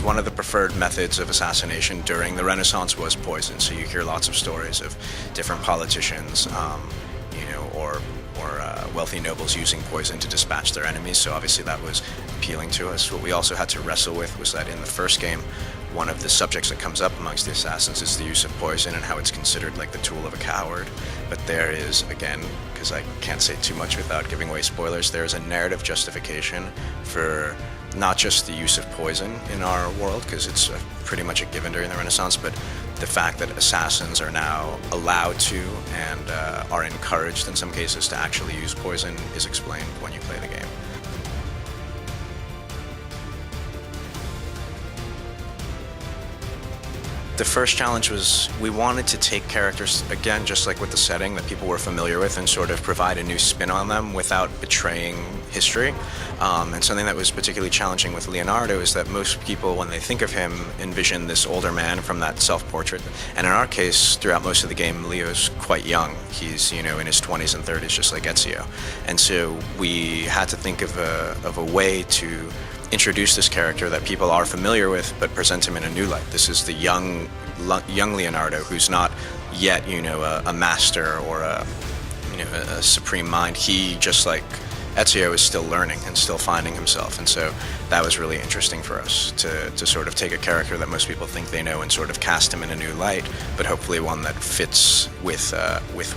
one of the preferred methods of assassination during the Renaissance was poison. So you hear lots of stories of different politicians, or wealthy nobles using poison to dispatch their enemies. So obviously that was appealing to us. What we also had to wrestle with was that in the first game, one of the subjects that comes up amongst the assassins is the use of poison and how it's considered like the tool of a coward. But there is, again, because I can't say too much without giving away spoilers, there is a narrative justification for not just the use of poison in our world, because it's pretty much a given during the Renaissance, but the fact that assassins are now allowed to and are encouraged in some cases to actually use poison is explained when you play the game. The first challenge was we wanted to take characters, again, just like with the setting that people were familiar with, and sort of provide a new spin on them without betraying history. And something that was particularly challenging with Leonardo is that most people, when they think of him, envision this older man from that self-portrait. And in our case, throughout most of the game, Leo's quite young. He's, in his 20s and 30s, just like Ezio. And so we had to think of a way to introduce this character that people are familiar with, but present him in a new light. This is the young Leonardo, who's not yet, a master or a supreme mind. He, just like Ezio, is still learning and still finding himself, and so that was really interesting for us to sort of take a character that most people think they know and sort of cast him in a new light, but hopefully one that fits with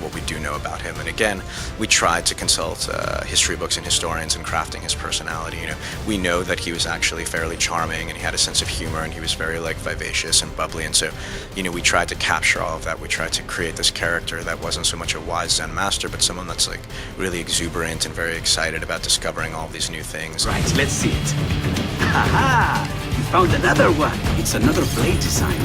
what we do know about him. And again, we tried to consult history books and historians in crafting his personality. We know that he was actually fairly charming and he had a sense of humor and he was very vivacious and bubbly, and so we tried to capture all of that. We tried to create this character that wasn't so much a wise Zen master, but someone that's really exuberant and very excited about discovering all of these new things. Right, let's see it. Haha! You found another one. It's another blade design.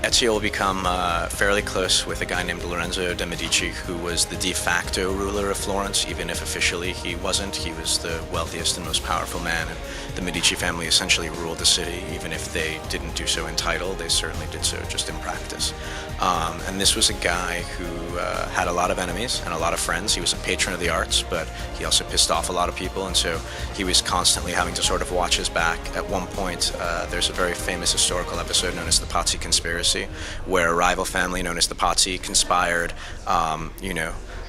Ezio will become fairly close with a guy named Lorenzo de' Medici, who was the de facto ruler of Florence, even if officially he wasn't. He was the wealthiest and most powerful man, and the Medici family essentially ruled the city. Even if they didn't do so in title, they certainly did so just in practice. And this was a guy who had a lot of enemies and a lot of friends. He was a patron of the arts, but he also pissed off a lot of people, and so he was constantly having to sort of watch his back. At one point, there's a very famous historical episode known as the Pazzi Conspiracy, where a rival family known as the Pazzi conspired.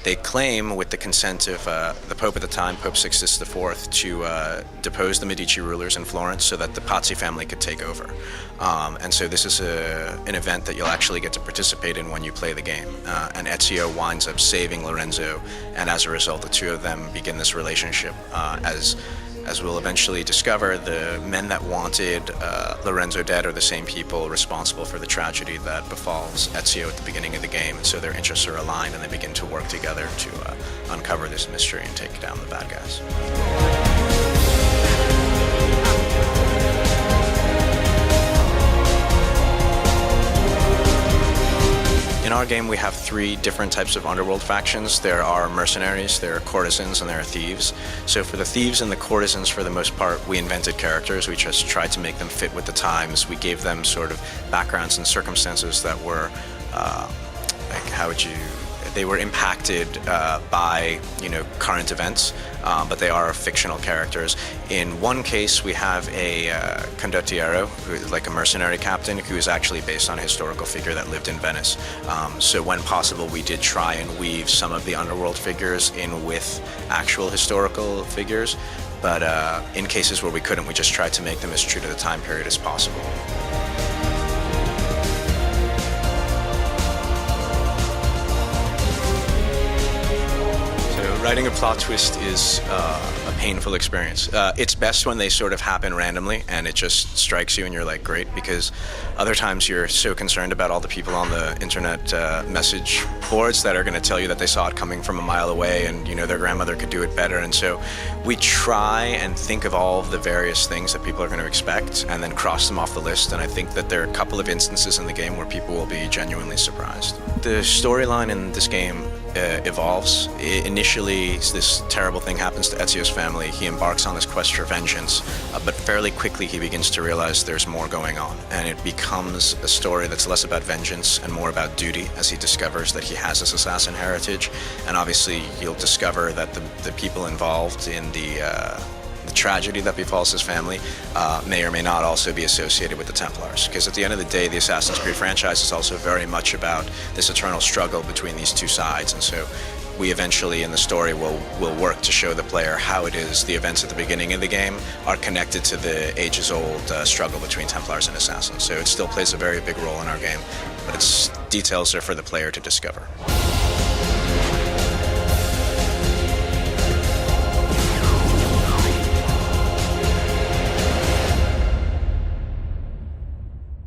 They claim, with the consent of the Pope at the time, Pope Sixtus IV, to depose the Medici rulers in Florence so that the Pazzi family could take over. And so this is an event that you'll actually get to participate in when you play the game. And Ezio winds up saving Lorenzo, and as a result, the two of them begin this relationship. As we'll eventually discover, the men that wanted Lorenzo dead are the same people responsible for the tragedy that befalls Ezio at the beginning of the game, and so their interests are aligned and they begin to work together to uncover this mystery and take down the bad guys. In our game, we have three different types of underworld factions. There are mercenaries, there are courtesans, and there are thieves. So for the thieves and the courtesans, for the most part, we invented characters. We just tried to make them fit with the times. We gave them sort of backgrounds and circumstances that were, they were impacted by, current events, but they are fictional characters. In one case, we have a condottiero, who is like a mercenary captain, who is actually based on a historical figure that lived in Venice. So when possible, we did try and weave some of the underworld figures in with actual historical figures, but in cases where we couldn't, we just tried to make them as true to the time period as possible. Writing a plot twist is a painful experience. It's best when they sort of happen randomly and it just strikes you and you're like, great, because other times you're so concerned about all the people on the internet message boards that are going to tell you that they saw it coming from a mile away and their grandmother could do it better. And so we try and think of all of the various things that people are going to expect and then cross them off the list, and I think that there are a couple of instances in the game where people will be genuinely surprised. The storyline in this game evolves. Initially, this terrible thing happens to Ezio's family. He embarks on this quest for vengeance, but fairly quickly he begins to realize there's more going on, and it becomes a story that's less about vengeance and more about duty, as he discovers that he has this assassin heritage. And obviously you'll discover that the people involved in the tragedy that befalls his family may or may not also be associated with the Templars. Because at the end of the day, the Assassin's Creed franchise is also very much about this eternal struggle between these two sides. And so we eventually in the story will work to show the player how it is the events at the beginning of the game are connected to the ages-old struggle between Templars and Assassins. So it still plays a very big role in our game, but its details are for the player to discover.